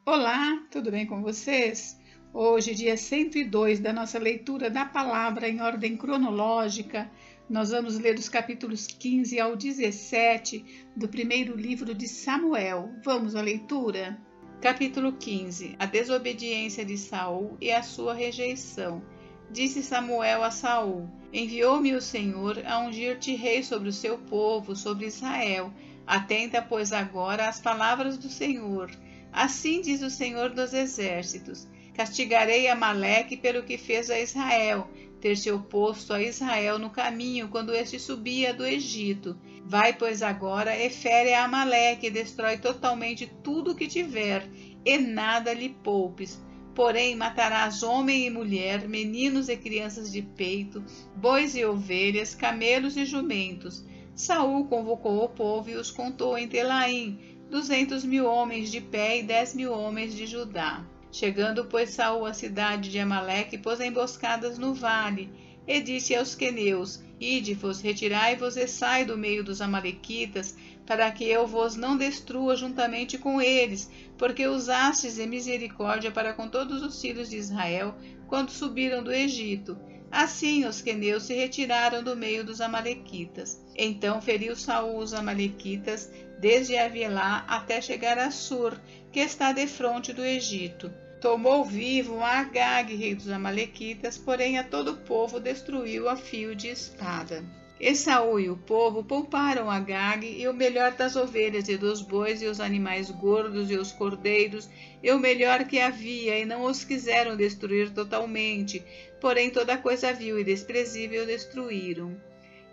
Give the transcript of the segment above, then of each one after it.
Olá, tudo bem com vocês? Hoje, dia 102 da nossa leitura da palavra em ordem cronológica, nós vamos ler os capítulos 15 ao 17 do primeiro livro de Samuel. Vamos à leitura? Capítulo 15. A desobediência de Saul e a sua rejeição. Disse Samuel a Saul: Enviou-me o Senhor a ungir-te rei sobre o seu povo, sobre Israel. Atenta, pois, agora às palavras do Senhor. Assim diz o Senhor dos Exércitos: Castigarei Amaleque pelo que fez a Israel, ter se oposto a Israel no caminho quando este subia do Egito. Vai, pois, agora e fere a Amaleque e destrói totalmente tudo o que tiver, e nada lhe poupes. Porém, matarás homem e mulher, meninos e crianças de peito, bois e ovelhas, camelos e jumentos. Saul convocou o povo e os contou em Telaim, 200.000 homens de pé e 10.000 homens de Judá. Chegando, pois, Saul à cidade de Amaleque, pôs emboscadas no vale, e disse aos queneus: Ide-vos, retirai-vos e sai do meio dos amalequitas, para que eu vos não destrua juntamente com eles, porque usastes em misericórdia para com todos os filhos de Israel, quando subiram do Egito. Assim os queneus se retiraram do meio dos amalequitas. Então feriu Saul os amalequitas, desde Avilá até chegar a Sur, que está defronte do Egito. Tomou vivo a Agag, rei dos amalequitas, porém a todo o povo destruiu a fio de espada. E Saul e o povo pouparam Agag e o melhor das ovelhas e dos bois e os animais gordos e os cordeiros e o melhor que havia, e não os quiseram destruir totalmente, porém toda coisa vil e desprezível destruíram.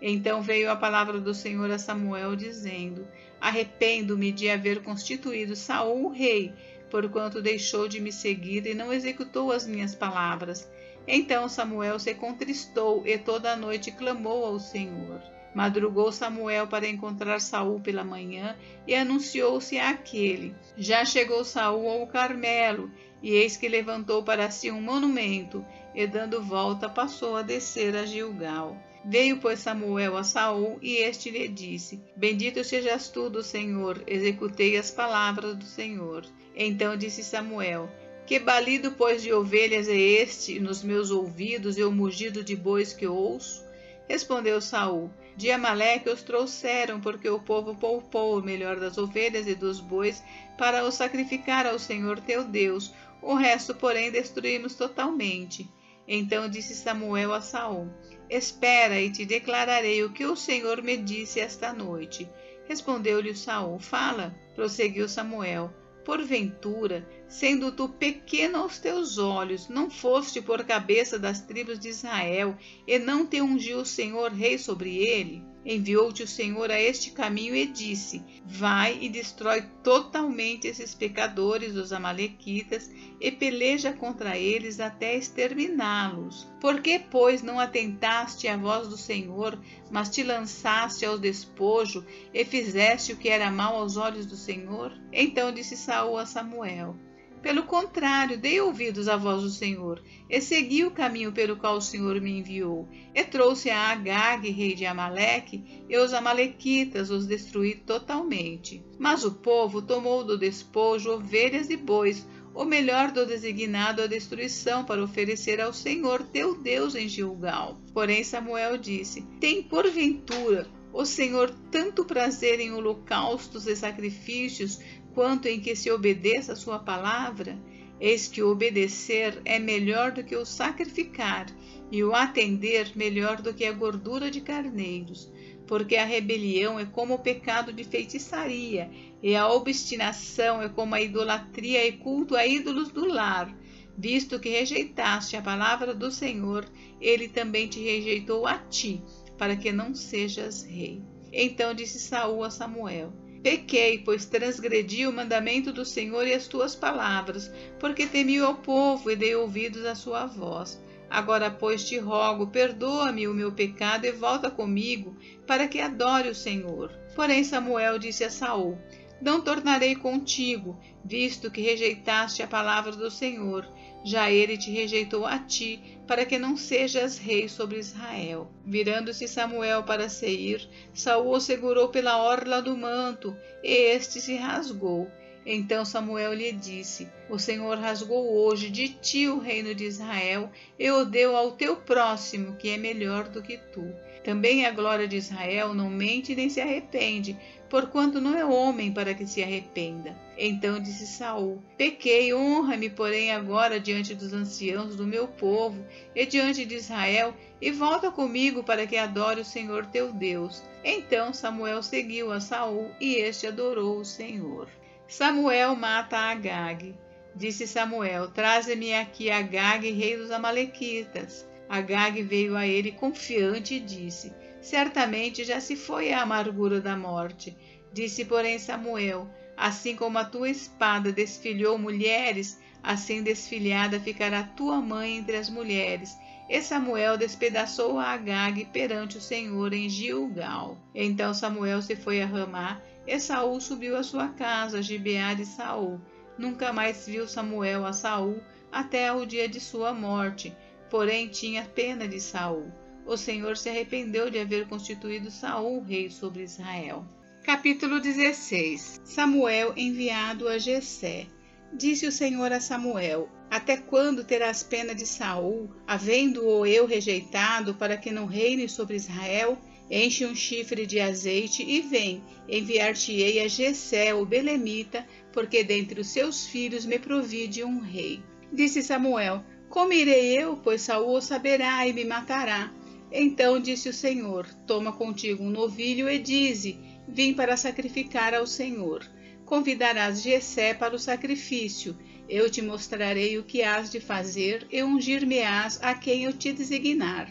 Então veio a palavra do Senhor a Samuel, dizendo: Arrependo-me de haver constituído Saul rei, porquanto deixou de me seguir e não executou as minhas palavras. Então Samuel se contristou e toda a noite clamou ao Senhor. Madrugou Samuel para encontrar Saul pela manhã e anunciou-se àquele: Já chegou Saul ao Carmelo, e eis que levantou para si um monumento, e dando volta passou a descer a Gilgal. Veio, pois, Samuel a Saul, e este lhe disse: Bendito sejas tu do Senhor, executei as palavras do Senhor. Então disse Samuel: Que balido, pois, de ovelhas é este nos meus ouvidos, e o mugido de bois que ouço? Respondeu Saul: De Amaleque os trouxeram, porque o povo poupou o melhor das ovelhas e dos bois para o sacrificar ao Senhor teu Deus. O resto, porém, destruímos totalmente. Então disse Samuel a Saul: Espera, e te declararei o que o Senhor me disse esta noite. Respondeu-lhe Saul: Fala. Prosseguiu Samuel: Porventura, sendo tu pequeno aos teus olhos, não foste por cabeça das tribos de Israel, e não te ungiu o Senhor rei sobre ele? Enviou-te o Senhor a este caminho e disse: Vai e destrói totalmente esses pecadores, os amalequitas, e peleja contra eles até exterminá-los. Por que, pois, não atentaste à voz do Senhor, mas te lançaste ao despojo e fizeste o que era mal aos olhos do Senhor? Então disse Saul a Samuel: Pelo contrário, dei ouvidos à voz do Senhor, e segui o caminho pelo qual o Senhor me enviou, e trouxe a Agag, rei de Amaleque, e os amalequitas os destruí totalmente. Mas o povo tomou do despojo ovelhas e bois, o melhor do designado à destruição, para oferecer ao Senhor teu Deus em Gilgal. Porém Samuel disse: Tem porventura o Senhor tanto prazer em holocaustos e sacrifícios, quanto em que se obedeça a sua palavra? Eis que o obedecer é melhor do que o sacrificar, e o atender melhor do que a gordura de carneiros. Porque a rebelião é como o pecado de feitiçaria, e a obstinação é como a idolatria e culto a ídolos do lar. Visto que rejeitaste a palavra do Senhor, ele também te rejeitou a ti, para que não sejas rei. Então disse Saul a Samuel: Pequei, pois transgredi o mandamento do Senhor e as tuas palavras, porque temi ao povo e dei ouvidos à sua voz. Agora, pois, te rogo, perdoa-me o meu pecado e volta comigo, para que adore o Senhor. Porém Samuel disse a Saul: Não tornarei contigo, visto que rejeitaste a palavra do Senhor. Já ele te rejeitou a ti, para que não sejas rei sobre Israel. Virando-se Samuel para Seir, Saul o segurou pela orla do manto, e este se rasgou. Então Samuel lhe disse: O Senhor rasgou hoje de ti o reino de Israel e o deu ao teu próximo, que é melhor do que tu. Também a glória de Israel não mente nem se arrepende, porquanto não é homem para que se arrependa. Então disse Saul: Pequei, honra-me, porém, agora diante dos anciãos do meu povo e diante de Israel, e volta comigo para que adore o Senhor teu Deus. Então Samuel seguiu a Saul, e este adorou o Senhor. Samuel mata Agag. Disse Samuel: Traze-me aqui Agag, rei dos Amalequitas. Agag veio a ele confiante e disse: Certamente já se foi a amargura da morte. Disse, porém, Samuel: Assim como a tua espada desfilhou mulheres, assim desfilhada ficará tua mãe entre as mulheres. E Samuel despedaçou a Agag perante o Senhor em Gilgal. Então Samuel se foi a Ramá, e Saul subiu à sua casa, a Gibeá de Saul. Nunca mais viu Samuel a Saul até o dia de sua morte, porém tinha pena de Saul. O Senhor se arrependeu de haver constituído Saul rei sobre Israel. Capítulo 16. Samuel enviado a Jessé. Disse o Senhor a Samuel: Até quando terás pena de Saul, havendo-o eu rejeitado, para que não reine sobre Israel? Enche um chifre de azeite e vem, enviar-te-ei a Jessé, o belemita, porque dentre os seus filhos me provide um rei. Disse Samuel: Como irei eu, pois Saul o saberá e me matará? Então disse o Senhor: Toma contigo um novilho e dize: Vim para sacrificar ao Senhor. Convidarás Jessé para o sacrifício. Eu te mostrarei o que hás de fazer e ungir-me-ás a quem eu te designar.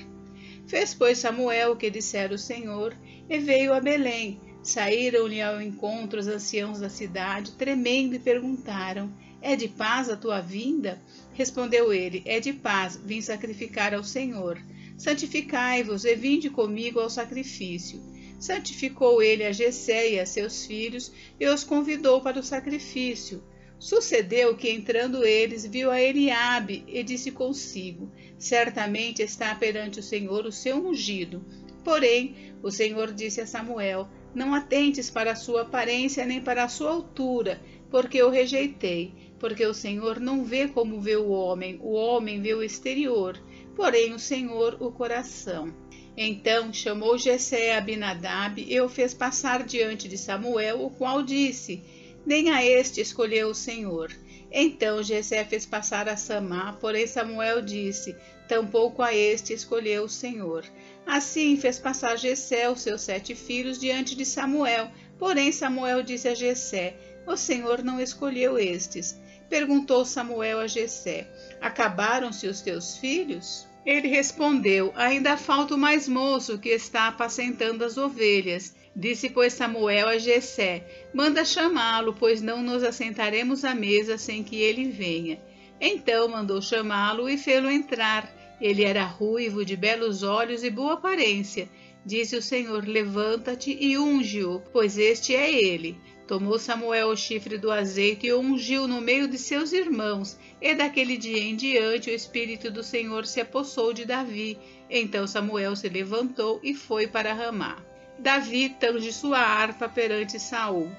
Fez, pois, Samuel o que dissera o Senhor, e veio a Belém. Saíram-lhe ao encontro os anciãos da cidade, tremendo, e perguntaram: É de paz a tua vinda? Respondeu ele: É de paz, vim sacrificar ao Senhor. Santificai-vos e vinde comigo ao sacrifício. Santificou ele a Jessé e a seus filhos, e os convidou para o sacrifício. Sucedeu que, entrando eles, viu a Eliabe, e disse consigo: Certamente está perante o Senhor o seu ungido. Porém, o Senhor disse a Samuel: Não atentes para a sua aparência nem para a sua altura, porque o rejeitei. Porque o Senhor não vê como vê o homem vê o exterior, porém o Senhor o coração. Então chamou Jessé a Abinadab e o fez passar diante de Samuel, o qual disse: Nem a este escolheu o Senhor. Então Jessé fez passar a Samá, porém Samuel disse: Tampouco a este escolheu o Senhor. Assim fez passar Jessé os seus 7 filhos diante de Samuel, porém Samuel disse a Jessé: O Senhor não escolheu estes. Perguntou Samuel a Jessé: Acabaram-se os teus filhos? Ele respondeu: Ainda falta o mais moço, que está apacentando as ovelhas. Disse, pois, Samuel a Jessé: Manda chamá-lo, pois não nos assentaremos à mesa sem que ele venha. Então mandou chamá-lo e fê-lo entrar. Ele era ruivo, de belos olhos e boa aparência. Disse o Senhor: Levanta-te e unge-o, pois este é ele. Tomou Samuel o chifre do azeite e o ungiu no meio de seus irmãos, e daquele dia em diante o Espírito do Senhor se apossou de Davi. Então Samuel se levantou e foi para Ramá. Davi tange sua harpa perante Saul.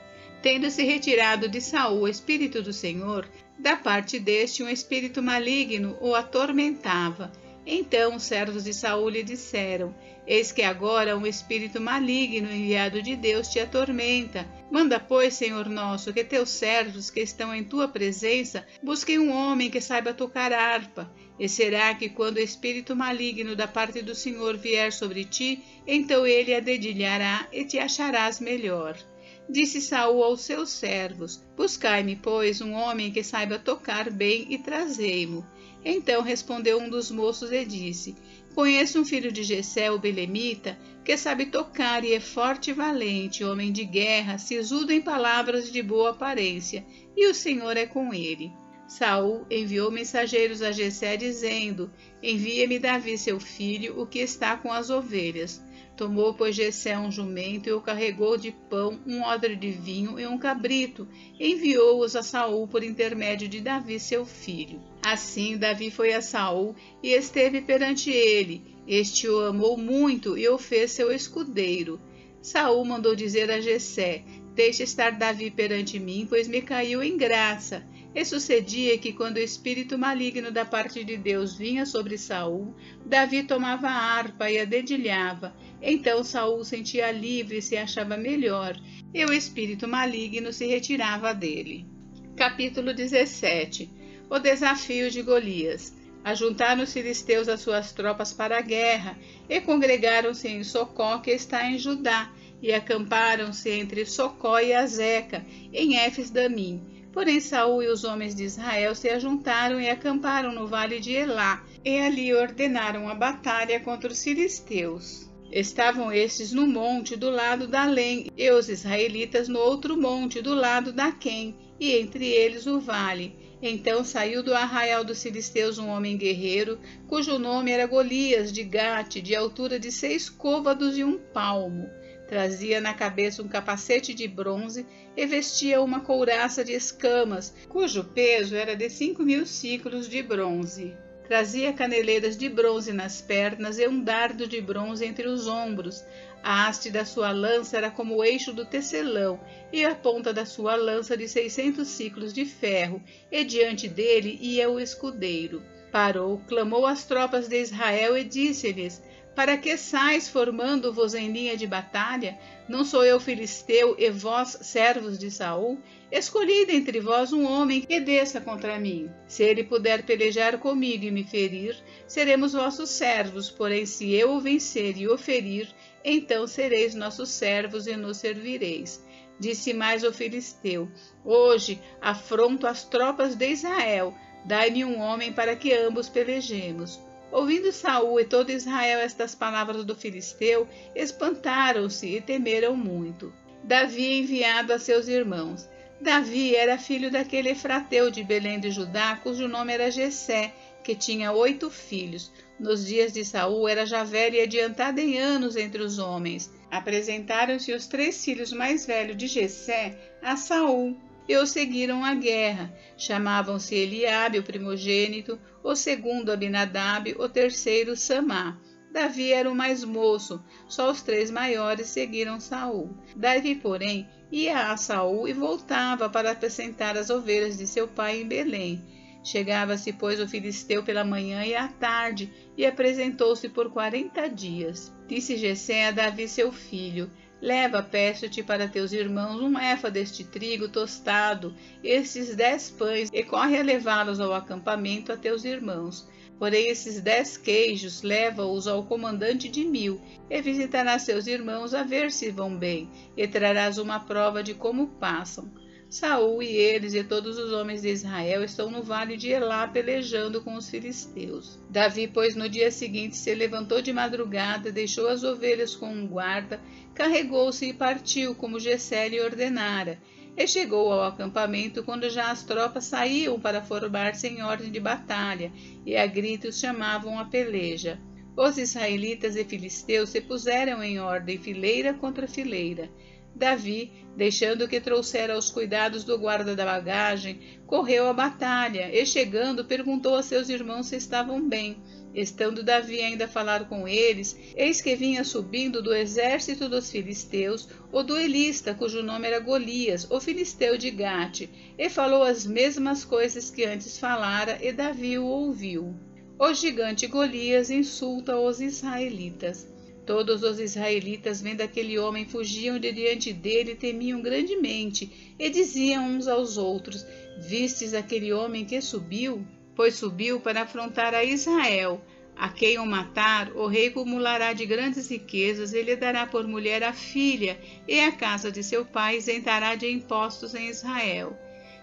Tendo se retirado de Saul o Espírito do Senhor, da parte deste um espírito maligno o atormentava. Então os servos de Saul lhe disseram: Eis que agora um espírito maligno enviado de Deus te atormenta. Manda, pois, Senhor nosso, que teus servos que estão em tua presença busquem um homem que saiba tocar harpa. E será que quando o espírito maligno da parte do Senhor vier sobre ti, então ele a dedilhará e te acharás melhor. Disse Saul aos seus servos: Buscai-me, pois, um homem que saiba tocar bem e trazei-mo. Então respondeu um dos moços e disse: Conheço um filho de Jessé, o belemita, que sabe tocar e é forte e valente, homem de guerra, sisudo em palavras de boa aparência, e o Senhor é com ele. Saul enviou mensageiros a Jessé, dizendo: Envia-me Davi, seu filho, o que está com as ovelhas. Tomou, pois, Jessé um jumento e o carregou de pão, um odre de vinho e um cabrito, e enviou-os a Saul por intermédio de Davi, seu filho. Assim Davi foi a Saul e esteve perante ele. Este o amou muito e o fez seu escudeiro. Saul mandou dizer a Jessé: Deixe estar Davi perante mim, pois me caiu em graça. E sucedia que, quando o espírito maligno da parte de Deus vinha sobre Saul, Davi tomava a harpa e a dedilhava. Então Saul sentia livre e se achava melhor, e o espírito maligno se retirava dele. Capítulo 17. O desafio de Golias. Ajuntaram os filisteus as suas tropas para a guerra, e congregaram-se em Socó, que está em Judá, e acamparam-se entre Socó e Azeca, em Éfes-Damim. Porém Saul e os homens de Israel se ajuntaram e acamparam no vale de Elá, e ali ordenaram a batalha contra os filisteus. Estavam estes no monte do lado da Além, e os israelitas no outro monte do lado da Quém, e entre eles o vale. Então saiu do arraial dos filisteus um homem guerreiro, cujo nome era Golias de Gate, de altura de 6 côvados e 1 palmo. Trazia na cabeça um capacete de bronze e vestia uma couraça de escamas, cujo peso era de 5.000 siclos de bronze. Trazia caneleiras de bronze nas pernas e um dardo de bronze entre os ombros. A haste da sua lança era como o eixo do tecelão, e a ponta da sua lança de 600 siclos de ferro, e diante dele ia o escudeiro. Parou, clamou às tropas de Israel e disse-lhes: Para que sais formando-vos em linha de batalha? Não sou eu filisteu, e vós, servos de Saul? Escolhi dentre vós um homem que desça contra mim. Se ele puder pelejar comigo e me ferir, seremos vossos servos, porém se eu o vencer e o ferir, então sereis nossos servos e nos servireis. Disse mais o filisteu: Hoje afronto as tropas de Israel, dai-me um homem para que ambos pelejemos. Ouvindo Saul e todo Israel estas palavras do filisteu, espantaram-se e temeram muito. Davi enviado a seus irmãos. Davi era filho daquele efrateu de Belém de Judá, cujo nome era Jessé, que tinha 8 filhos. Nos dias de Saul era já velho e adiantado em anos entre os homens. Apresentaram-se os 3 filhos mais velhos de Jessé a Saul, e o seguiram à guerra. Chamavam-se Eliabe, o primogênito, o segundo Abinadab, o terceiro Samá. Davi era o mais moço, só os 3 maiores seguiram Saul. Davi, porém, ia a Saul e voltava para apacentar as ovelhas de seu pai em Belém. Chegava-se, pois, o filisteu pela manhã e à tarde, e apresentou-se por 40 dias. Disse Jessé a Davi seu filho: Leva, peço-te, para teus irmãos 1 efa deste trigo tostado, estes 10 pães, e corre a levá-los ao acampamento a teus irmãos. Porém esses 10 queijos leva-os ao comandante de 1000, e visitarás seus irmãos a ver se vão bem, e trarás uma prova de como passam. Saul e eles e todos os homens de Israel estão no vale de Elá pelejando com os filisteus. Davi, pois, no dia seguinte se levantou de madrugada, deixou as ovelhas com um guarda, carregou-se e partiu, como Jessé lhe ordenara. E chegou ao acampamento quando já as tropas saíam para formar-se em ordem de batalha, e a gritos chamavam a peleja. Os israelitas e filisteus se puseram em ordem, fileira contra fileira. Davi, deixando que trouxera os cuidados do guarda da bagagem, correu à batalha, e chegando perguntou a seus irmãos se estavam bem. Estando Davi ainda a falar com eles, eis que vinha subindo do exército dos filisteus o duelista, cujo nome era Golias, o filisteu de Gate, e falou as mesmas coisas que antes falara, e Davi o ouviu. O gigante Golias insulta os israelitas. Todos os israelitas, vendo aquele homem, fugiam de diante dele e temiam grandemente, e diziam uns aos outros: Vistes aquele homem que subiu? Pois subiu para afrontar a Israel. A quem o matar, o rei cumulará de grandes riquezas, e lhe dará por mulher a filha, e a casa de seu pai isentará de impostos em Israel.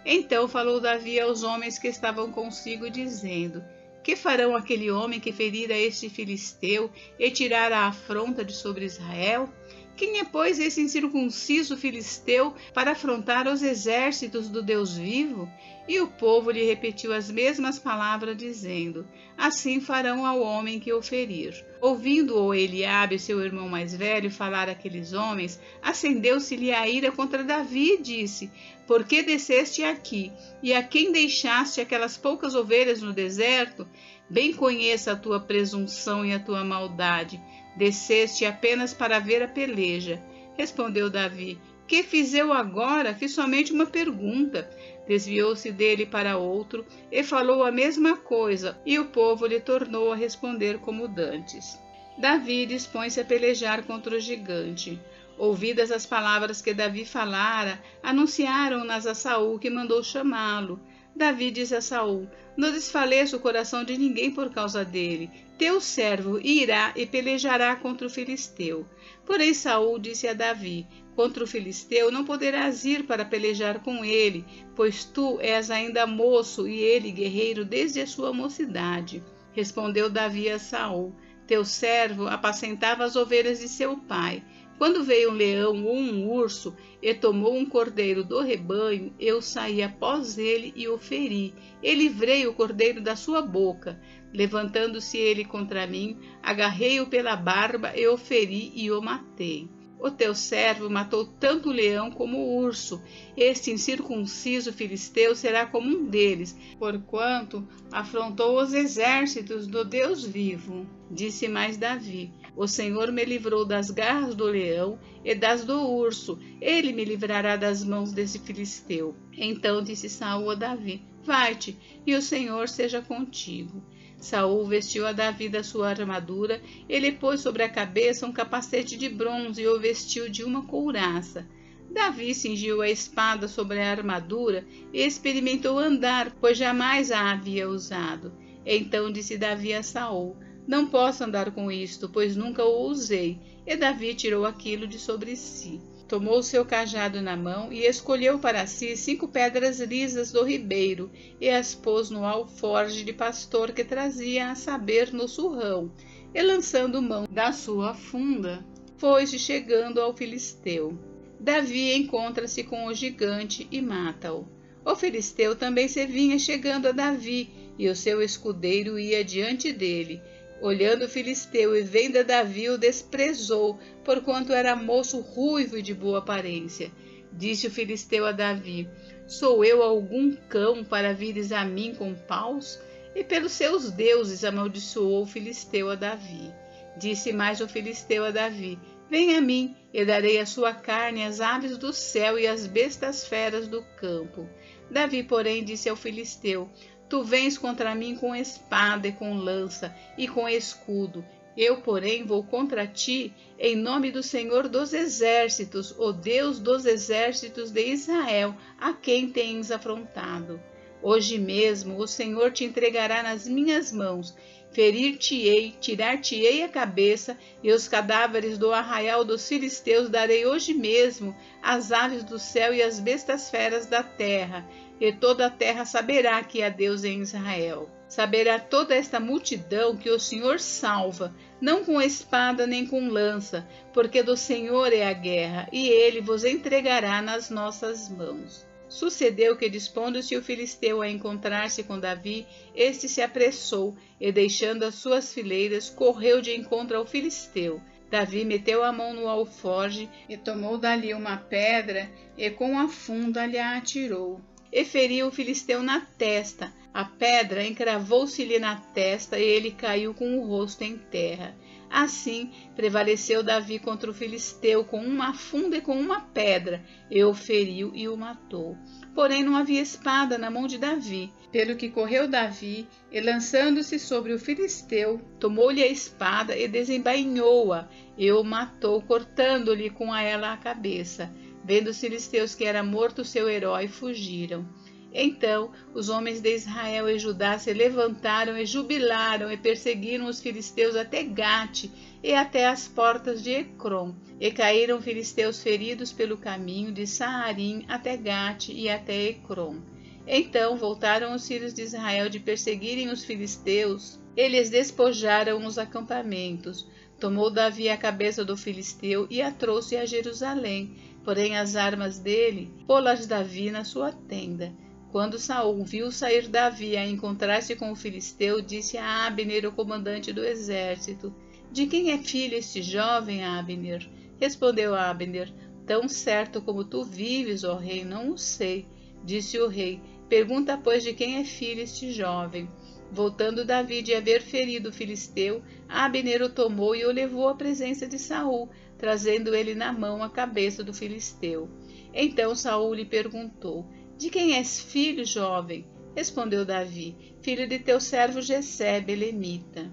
Então falou Davi aos homens que estavam consigo, dizendo: Que farão aquele homem que ferir a este filisteu e tirar a afronta de sobre Israel? Quem é, pois, esse incircunciso filisteu para afrontar os exércitos do Deus vivo? E o povo lhe repetiu as mesmas palavras, dizendo: Assim farão ao homem que o ferir. Ouvindo-o Eliabe, seu irmão mais velho, falar àqueles homens, acendeu-se-lhe a ira contra Davi e disse: Por que desceste aqui? E a quem deixaste aquelas poucas ovelhas no deserto? Bem conheça a tua presunção e a tua maldade. Desceste apenas para ver a peleja. Respondeu Davi: Que fiz eu agora? Fiz somente uma pergunta. Desviou-se dele para outro e falou a mesma coisa, e o povo lhe tornou a responder como dantes. Davi dispõe-se a pelejar contra o gigante. Ouvidas as palavras que Davi falara, anunciaram-nas a Saul, que mandou chamá-lo. Davi disse a Saul: Não desfaleça o coração de ninguém por causa dele. Teu servo irá e pelejará contra o filisteu. Porém Saul disse a Davi: Contra o filisteu não poderás ir para pelejar com ele, pois tu és ainda moço e ele guerreiro desde a sua mocidade. Respondeu Davi a Saul: Teu servo apacentava as ovelhas de seu pai. Quando veio um leão ou um urso e tomou um cordeiro do rebanho, eu saí após ele e o feri. E livrei o cordeiro da sua boca. Levantando-se ele contra mim, agarrei-o pela barba e o feri e o matei. O teu servo matou tanto o leão como o urso. Este incircunciso filisteu será como um deles, porquanto afrontou os exércitos do Deus vivo. Disse mais Davi: O Senhor me livrou das garras do leão e das do urso. Ele me livrará das mãos desse filisteu. Então disse Saul a Davi: Vai-te, e o Senhor seja contigo. Saul vestiu a Davi da sua armadura, ele pôs sobre a cabeça um capacete de bronze e o vestiu de uma couraça. Davi cingiu a espada sobre a armadura e experimentou andar, pois jamais a havia usado. Então disse Davi a Saul: Não posso andar com isto, pois nunca o usei. E Davi tirou aquilo de sobre si. Tomou seu cajado na mão e escolheu para si 5 pedras lisas do ribeiro e as pôs no alforje de pastor que trazia, a saber, no surrão, e lançando mão da sua funda, foi-se chegando ao filisteu. Davi encontra-se com o gigante e mata-o. O filisteu também se vinha chegando a Davi, e o seu escudeiro ia diante dele. Olhando o filisteu e vendo a Davi, o desprezou, porquanto era moço ruivo e de boa aparência. Disse o filisteu a Davi: Sou eu algum cão para vires a mim com paus? E pelos seus deuses amaldiçoou o filisteu a Davi. Disse mais o filisteu a Davi: Vem a mim, e darei a sua carne às aves do céu e às bestas feras do campo. Davi, porém, disse ao filisteu: Tu vens contra mim com espada e com lança e com escudo. Eu, porém, vou contra ti em nome do Senhor dos Exércitos, o Deus dos Exércitos de Israel, a quem tens afrontado. Hoje mesmo o Senhor te entregará nas minhas mãos. Ferir-te-ei, tirar-te-ei a cabeça, e os cadáveres do arraial dos filisteus darei hoje mesmo às aves do céu e às bestas feras da terra. E toda a terra saberá que há Deus em Israel. Saberá toda esta multidão que o Senhor salva, não com espada nem com lança, porque do Senhor é a guerra, e ele vos entregará nas nossas mãos. Sucedeu que, dispondo-se o filisteu a encontrar-se com Davi, este se apressou, e deixando as suas fileiras, correu de encontro ao filisteu. Davi meteu a mão no alforje, e tomou dali uma pedra, e com a funda lhe a atirou. E feriu o filisteu na testa. A pedra encravou-se-lhe na testa e ele caiu com o rosto em terra. Assim prevaleceu Davi contra o filisteu com uma funda e com uma pedra, e o feriu e o matou. Porém não havia espada na mão de Davi. Pelo que correu Davi, e lançando-se sobre o filisteu, tomou-lhe a espada e desembainhou-a, e o matou, cortando-lhe com ela a cabeça. Vendo os filisteus que era morto seu herói, fugiram. Então os homens de Israel e Judá se levantaram e jubilaram e perseguiram os filisteus até Gate e até as portas de Ecrom. E caíram filisteus feridos pelo caminho de Saarim até Gate e até Ecrom. Então voltaram os filhos de Israel de perseguirem os filisteus, eles despojaram os acampamentos. Tomou Davi a cabeça do filisteu e a trouxe a Jerusalém. Porém as armas dele pô-las Davi na sua tenda. Quando Saul viu sair Davi a encontrar-se com o filisteu, disse a Abner, o comandante do exército: De quem é filho este jovem, Abner? Respondeu Abner: Tão certo como tu vives, ó rei, não o sei. Disse o rei: Pergunta, pois, de quem é filho este jovem. Voltando Davi de haver ferido o filisteu, Abner o tomou e o levou à presença de Saul, trazendo ele na mão a cabeça do filisteu. Então Saul lhe perguntou: de quem és filho, jovem? Respondeu Davi: filho de teu servo Jessé, belemita.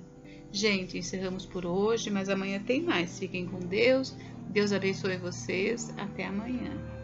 Gente, encerramos por hoje, mas amanhã tem mais. Fiquem com Deus. Deus abençoe vocês. Até amanhã.